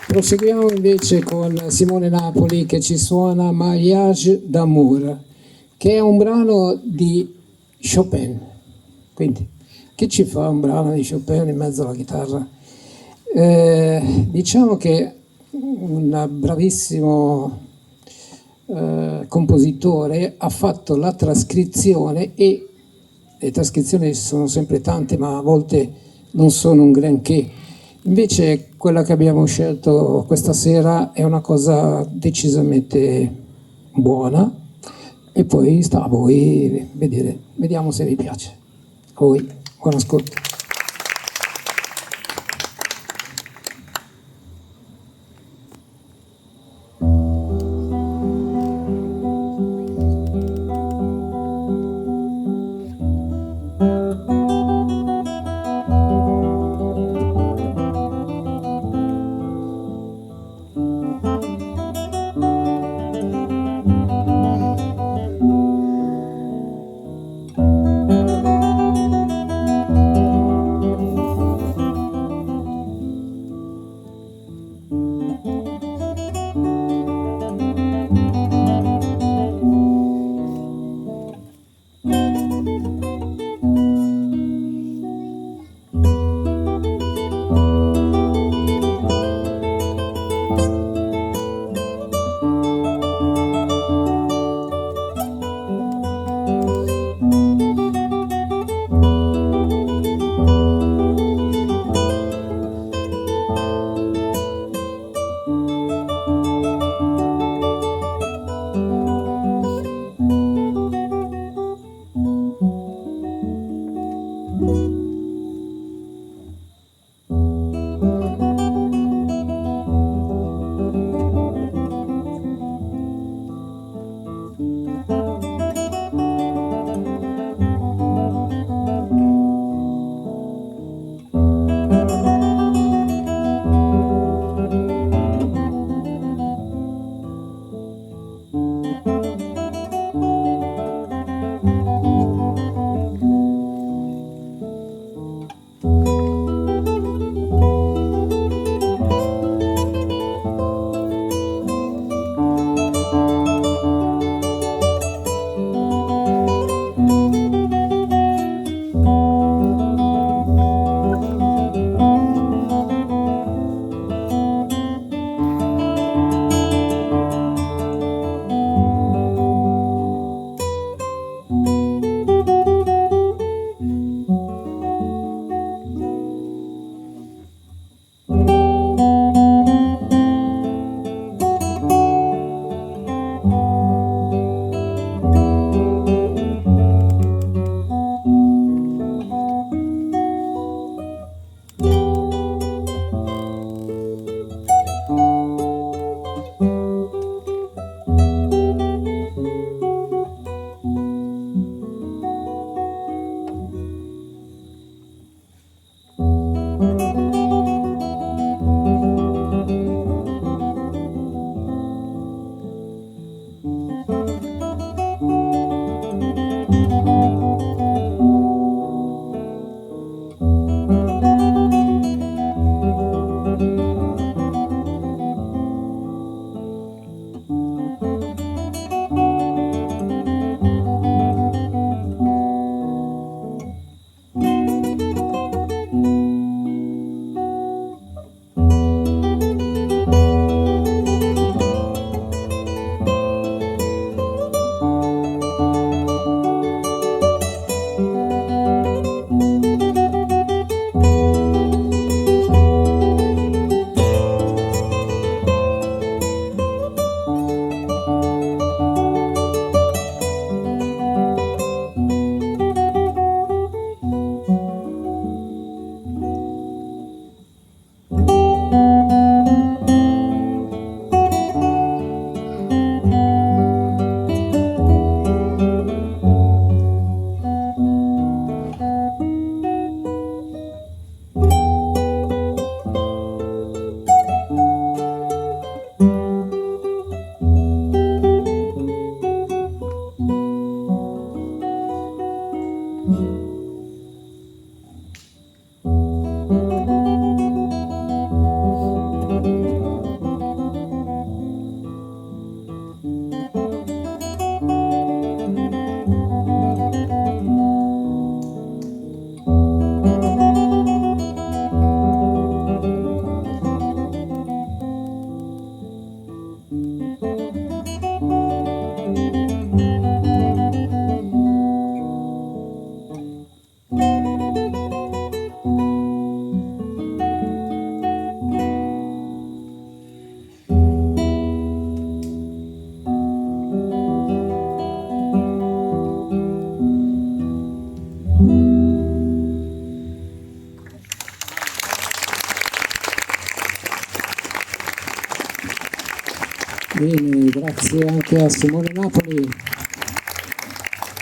Proseguiamo invece con Simone Napoli che ci suona Mariage d'amour, che è un brano di Chopin. Quindi, chi ci fa un brano di Chopin in mezzo alla chitarra? Diciamo che un bravissimo compositore ha fatto la trascrizione, e le trascrizioni sono sempre tante, ma a volte non sono un granché. Invece quella che abbiamo scelto questa sera è una cosa decisamente buona, e poi sta a voi vedere, vediamo se vi piace. A voi, buon ascolto. Bene, grazie anche a Simone Napoli.